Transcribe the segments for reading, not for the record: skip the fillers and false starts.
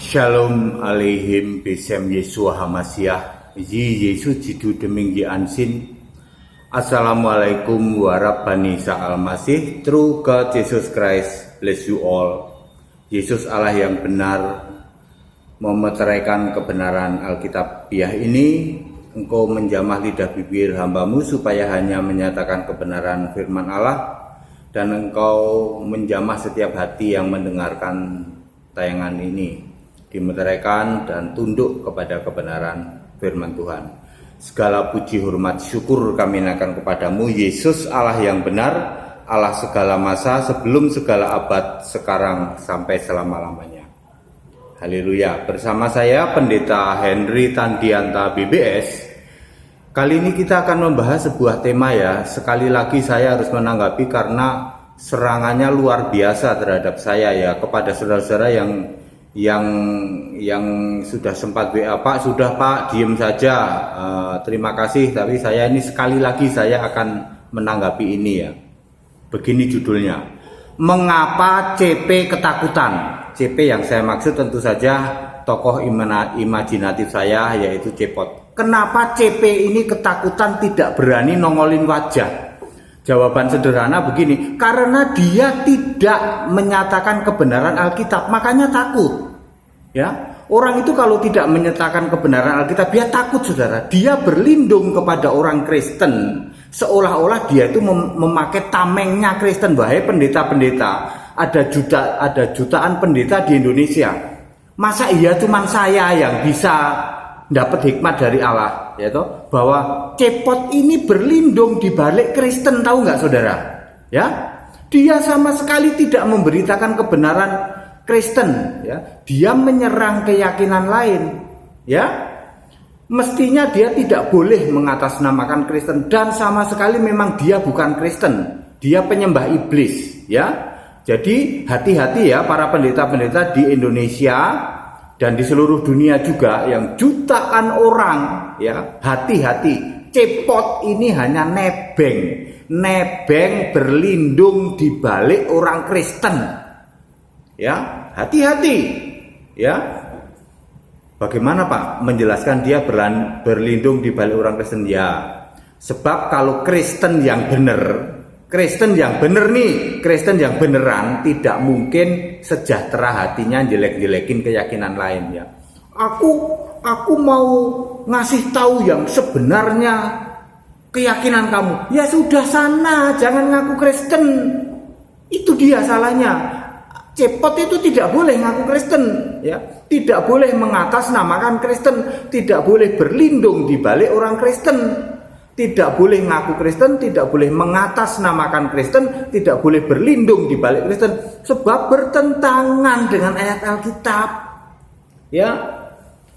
Shalom alaihim besem Yesua Hamasiah Yi Yesus jidu deming Yi Ansin. Assalamualaikum warahmatullahi wabarakatuh. True God Jesus Christ bless you all. Yesus Allah yang benar memeteraikan kebenaran Alkitabiah ini. Engkau menjamah lidah bibir hambamu supaya hanya menyatakan kebenaran firman Allah, dan engkau menjamah setiap hati yang mendengarkan tayangan ini, dimeteraikan dan tunduk kepada kebenaran firman Tuhan. Segala puji, hormat, syukur kami naikkan kepadamu, Yesus Allah yang benar, Allah segala masa, sebelum segala abad, sekarang sampai selama-lamanya. Haleluya. Bersama saya Pendeta Henry Tandianta BBS. Kali ini kita akan membahas sebuah tema ya. Sekali lagi saya harus menanggapi karena serangannya luar biasa terhadap saya ya, kepada saudara-saudara yang sudah sempat WA, Pak, sudah Pak, diem saja, terima kasih, tapi saya ini sekali lagi saya akan menanggapi ini ya. Begini judulnya, mengapa CP ketakutan? CP yang saya maksud tentu saja tokoh imajinatif saya, yaitu Cepot. Kenapa CP ini ketakutan, tidak berani nongolin wajah? Jawaban sederhana begini, karena dia tidak menyatakan kebenaran Alkitab, makanya takut. Ya, orang itu kalau tidak menyatakan kebenaran Alkitab, dia takut, saudara. Dia berlindung kepada orang Kristen, seolah-olah dia itu memakai tamengnya Kristen. Wahai pendeta-pendeta, ada jutaan pendeta di Indonesia. Masa iya cuma saya yang bisa dapat hikmat dari Allah, yaitu bahwa Cepot ini berlindung di balik Kristen, tahu nggak saudara? Ya, dia sama sekali tidak memberitakan kebenaran Kristen, ya. Dia menyerang keyakinan lain, ya. Mestinya dia tidak boleh mengatasnamakan Kristen, dan sama sekali memang dia bukan Kristen, dia penyembah iblis, ya. Jadi hati-hati ya para pendeta-pendeta di Indonesia dan di seluruh dunia juga, yang jutaan orang, ya, hati-hati. Cepot ini hanya nebeng berlindung di balik orang Kristen, ya, hati-hati, ya. Bagaimana Pak menjelaskan dia berlindung di balik orang Kristen? Ya, sebab kalau Kristen yang benar, Kristen yang beneran tidak mungkin sejahtera hatinya jelek-jelekin keyakinan lain ya. Aku mau ngasih tahu yang sebenarnya keyakinan kamu. Ya sudah sana, jangan ngaku Kristen. Itu dia salahnya. Cepot itu tidak boleh ngaku Kristen, ya. Tidak boleh mengatasnamakan Kristen, tidak boleh berlindung di balik orang Kristen. Tidak boleh ngaku Kristen, tidak boleh mengatasnamakan Kristen, tidak boleh berlindung di balik Kristen, sebab bertentangan dengan ayat Alkitab. Ya,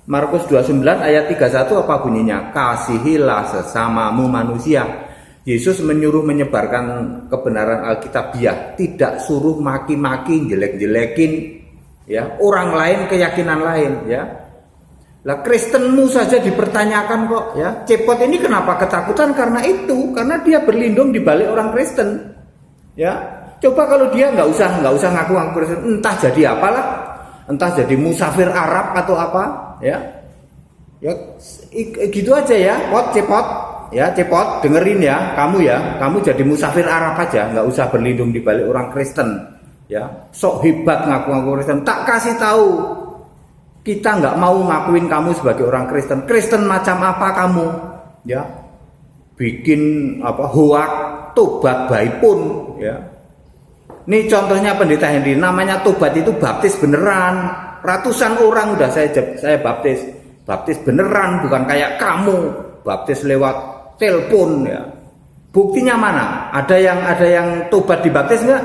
Markus 29 ayat 31 apa bunyinya? Kasihilah sesamamu manusia. Yesus menyuruh menyebarkan kebenaran Alkitabiah, tidak suruh maki-maki, jelek-jelekin ya orang lain, keyakinan lain ya. Lah Kristenmu saja dipertanyakan kok ya. Cepot ini kenapa ketakutan? Karena itu, karena dia berlindung di balik orang Kristen. Ya. Coba kalau dia nggak usah ngaku Kristen, entah jadi apalah. Entah jadi musafir Arab atau apa, ya. Ya gitu aja ya, Cepot. Ya, Cepot, dengerin ya, kamu jadi musafir Arab aja, nggak usah berlindung di balik orang Kristen. Ya. Sok hebat ngaku Kristen, tak kasih tahu. Kita nggak mau ngakuin kamu sebagai orang Kristen. Kristen macam apa kamu? Ya, bikin hoak, tobat baik pun. Ya, ini contohnya pendeta Henry. Namanya tobat itu baptis beneran. Ratusan orang udah saya baptis beneran, bukan kayak kamu baptis lewat telepon. Ya, buktinya mana? Ada yang tobat dibaptis nggak?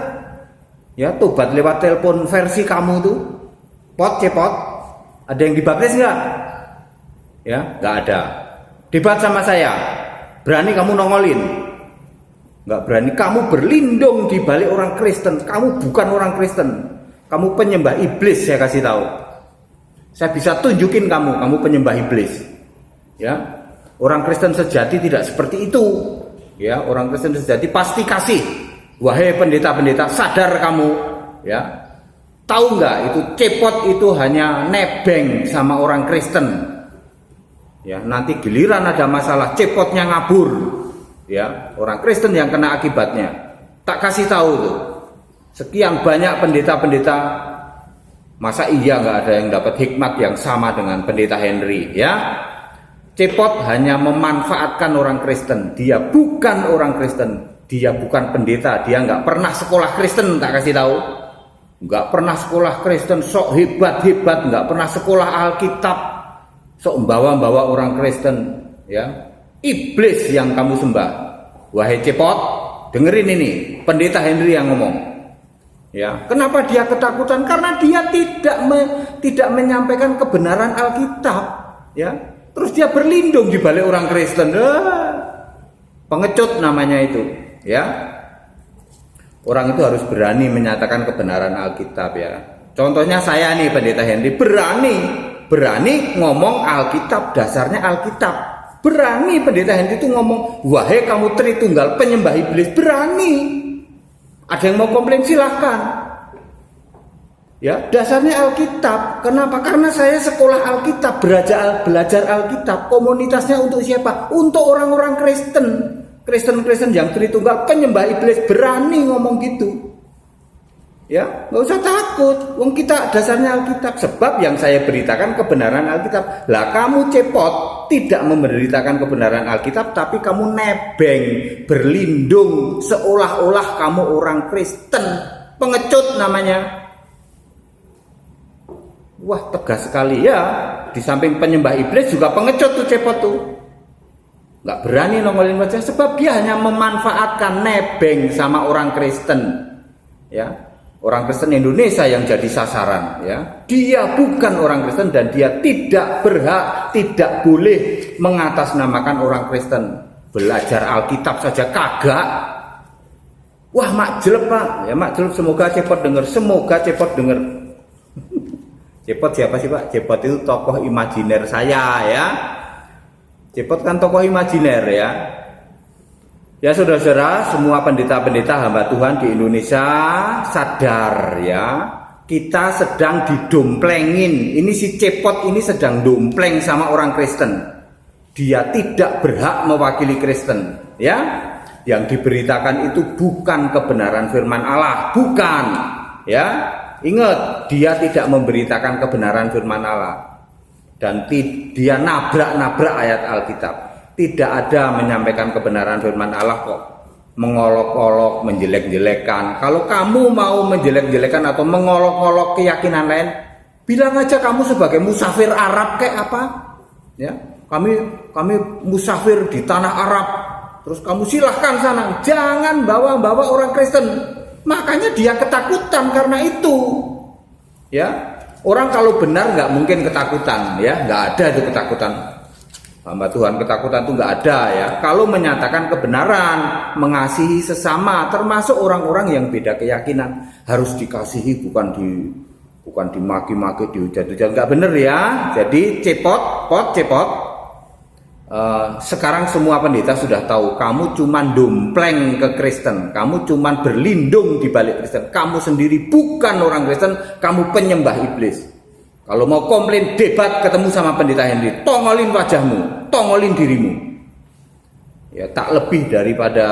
Ya, tobat lewat telepon versi kamu tuh, Cepot. Ada yang dibaptis nggak? Ya, nggak ada. Debat sama saya, berani kamu nongolin? Nggak berani. Kamu berlindung di balik orang Kristen. Kamu bukan orang Kristen. Kamu penyembah iblis, saya kasih tahu. Saya bisa tunjukin kamu penyembah iblis. Ya, orang Kristen sejati tidak seperti itu. Ya, orang Kristen sejati pasti kasih. Wahai pendeta-pendeta, sadar kamu. Ya, Tahu nggak itu cepot itu hanya nebeng sama orang Kristen. Ya, nanti giliran ada masalah cepotnya ngabur. Ya, orang Kristen yang kena akibatnya. Tak kasih tahu tuh. Sekian banyak pendeta-pendeta, masa iya nggak ada yang dapat hikmat yang sama dengan pendeta Henry, ya? Cepot hanya memanfaatkan orang Kristen. Dia bukan orang Kristen, dia bukan pendeta, dia nggak pernah sekolah Kristen, tak kasih tahu. Nggak pernah sekolah Kristen, sok hebat-hebat, nggak pernah sekolah Alkitab, sok membawa-bawa orang Kristen, ya. Iblis yang kamu sembah. Wahai cepot, dengerin ini, pendeta Henry yang ngomong. Ya, kenapa dia ketakutan? Karena dia tidak menyampaikan kebenaran Alkitab, ya. Terus dia berlindung di balik orang Kristen. Pengecut namanya itu, ya. Orang itu harus berani menyatakan kebenaran Alkitab, ya. Contohnya saya nih, pendeta Henry, berani ngomong Alkitab, dasarnya Alkitab. Berani pendeta Henry itu ngomong, wahai kamu Tritunggal penyembah iblis, berani. Ada yang mau komplain silahkan. Ya, dasarnya Alkitab. Kenapa? Karena saya sekolah Alkitab, belajar Alkitab. Komunitasnya untuk siapa? Untuk orang-orang Kristen. Kristen yang Tritunggal penyembah iblis, berani ngomong gitu. Ya, nggak usah takut. Wong kita dasarnya Alkitab. Sebab yang saya beritakan kebenaran Alkitab. Lah kamu cepot tidak memberitakan kebenaran Alkitab, tapi kamu nebeng, berlindung seolah-olah kamu orang Kristen. Pengecut namanya. Wah, tegas sekali ya. Di samping penyembah iblis juga pengecut tuh cepot tuh. Nggak berani nongolin wajah, sebab dia hanya memanfaatkan nebeng sama orang Kristen, ya, orang Kristen Indonesia yang jadi sasaran, ya. Dia bukan orang Kristen dan dia tidak berhak, tidak boleh mengatasnamakan orang Kristen. Belajar Alkitab saja kagak. Wah, mak jelek pak, ya mak jelek. Semoga cepot dengar, Cepot siapa sih pak? Cepot itu tokoh imajiner saya, ya. Cepot kan tokoh imajiner, ya. Ya saudara-saudara, semua pendeta-pendeta hamba Tuhan di Indonesia sadar, ya. Kita sedang didomplengin. Ini si Cepot ini sedang dompleng sama orang Kristen. Dia tidak berhak mewakili Kristen, ya. Yang diberitakan itu bukan kebenaran firman Allah, bukan, ya. Ingat, dia tidak memberitakan kebenaran firman Allah. Dan dia nabrak-nabrak ayat Alkitab. Tidak ada menyampaikan kebenaran firman Allah kok. Mengolok-olok, menjelek-jelekan. Kalau kamu mau menjelek-jelekan atau mengolok-olok keyakinan lain, bilang aja kamu sebagai musafir Arab kayak apa? Ya, kami musafir di tanah Arab. Terus kamu silahkan sana. Jangan bawa-bawa orang Kristen. Makanya dia ketakutan karena itu. Ya. Orang kalau benar nggak mungkin ketakutan, ya, nggak ada itu ketakutan. Hamba Tuhan ketakutan itu nggak ada, ya. Kalau menyatakan kebenaran, mengasihi sesama, termasuk orang-orang yang beda keyakinan, harus dikasihi, bukan dimaki-maki, dihujat-hujat, nggak bener, ya. Jadi cepot. Sekarang semua pendeta sudah tahu, kamu cuman dompleng ke Kristen, kamu cuman berlindung di balik Kristen, kamu sendiri bukan orang Kristen, kamu penyembah iblis. Kalau mau komplain, debat, ketemu sama pendeta Henry, tongolin wajahmu, tongolin dirimu. Ya, tak lebih daripada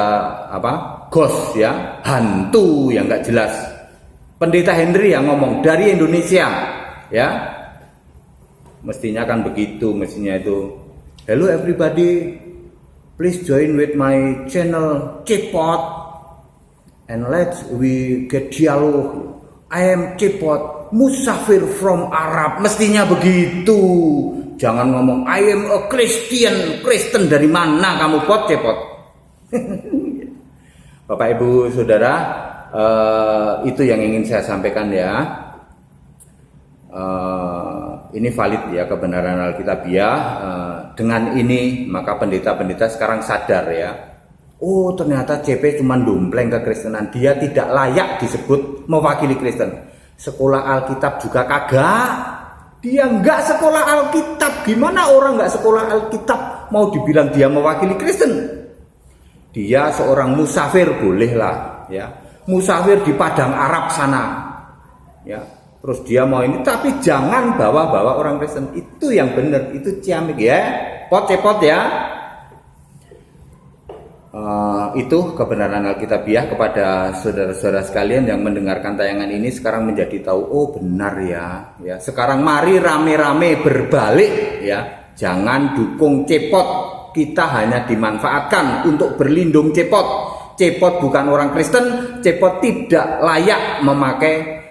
ghost, ya, hantu yang nggak jelas. Pendeta Henry yang ngomong dari Indonesia, ya, mestinya kan begitu, mestinya itu. Hello everybody, please join with my channel Cepot and let's we get dialog. I am Cepot, musafir from Arab. Mestinya begitu. Jangan ngomong I am a Christian. Kristen dari mana kamu pot Cepot? Bapak Ibu Saudara, itu yang ingin saya sampaikan, ya. Ini valid, ya, kebenaran Alkitab, ya. Dengan ini maka pendeta-pendeta sekarang sadar, ya. Oh, ternyata CP cuma dompleng kekristenan. Dia tidak layak disebut mewakili Kristen. Sekolah Alkitab juga kagak. Dia nggak sekolah Alkitab. Gimana orang nggak sekolah Alkitab mau dibilang dia mewakili Kristen? Dia seorang musafir, bolehlah, ya. Musafir di padang Arab sana, ya. Terus dia mau ini, tapi jangan bawa-bawa orang Kristen. Itu yang benar, itu ciamik ya. Cepot ya. Itu kebenaran Alkitabiah kepada saudara-saudara sekalian yang mendengarkan tayangan ini sekarang menjadi tahu, oh benar ya. Ya, sekarang mari rame-rame berbalik ya. Jangan dukung cepot. Kita hanya dimanfaatkan untuk berlindung cepot. Cepot bukan orang Kristen, cepot tidak layak memakai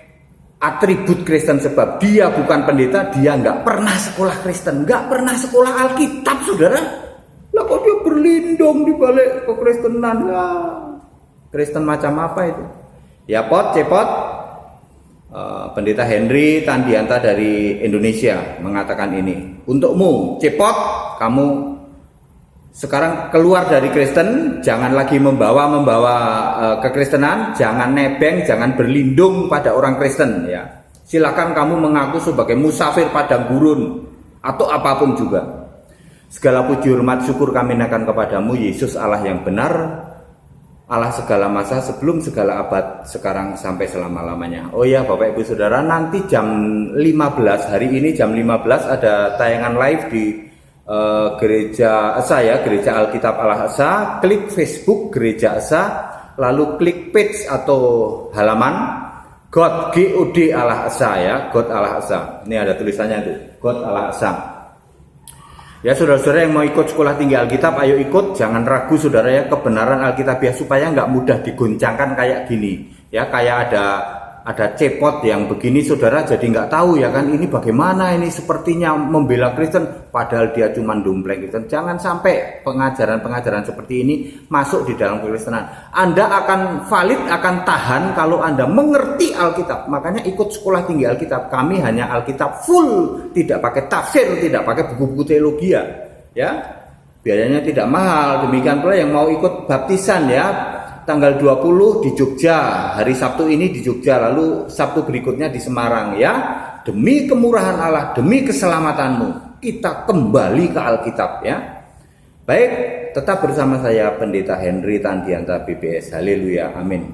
atribut Kristen sebab dia bukan pendeta, dia nggak pernah sekolah Kristen, nggak pernah sekolah Alkitab, saudara. Lah kok dia berlindung di balik kekristenan? Kristen macam apa itu? Ya cepot. Pendeta Henry Tandianta dari Indonesia mengatakan ini. Untukmu, cepot, kamu sekarang keluar dari Kristen, jangan lagi membawa kekristenan, jangan nebeng, jangan berlindung pada orang Kristen ya. Silakan kamu mengaku sebagai musafir padang gurun atau apapun juga. Segala puji hormat syukur kami naikkan kepadamu Yesus Allah yang benar, Allah segala masa sebelum segala abad, sekarang sampai selama-lamanya. Oh ya Bapak Ibu Saudara, nanti jam 15 hari ini jam 15 ada tayangan live di Gereja Esa ya, Gereja Alkitab Allah Esa. Klik Facebook Gereja Esa, lalu klik page atau halaman God GOD Allah Esa ya, God Allah Esa. Ini ada tulisannya tuh, God Allah Esa. Ya saudara-saudara yang mau ikut sekolah tinggi Alkitab, ayo ikut, jangan ragu saudara ya, kebenaran Alkitabiah supaya nggak mudah digoncangkan kayak gini ya, kayak ada cepot yang begini saudara jadi nggak tahu ya kan, ini bagaimana ini sepertinya membela Kristen padahal dia cuma dompleng Kristen. Jangan sampai pengajaran-pengajaran seperti ini masuk di dalam kekristenan. Anda akan valid, akan tahan kalau Anda mengerti Alkitab. Makanya ikut sekolah tinggi Alkitab. Kami hanya Alkitab full, tidak pakai tafsir, tidak pakai buku-buku teologi ya. Biayanya tidak mahal. Demikian pula yang mau ikut baptisan ya, tanggal 20 di Jogja, hari Sabtu ini di Jogja, lalu Sabtu berikutnya di Semarang ya. Demi kemurahan Allah, demi keselamatanmu, kita kembali ke Alkitab ya. Baik, tetap bersama saya Pendeta Henry Tandianta BPS. Haleluya, amin.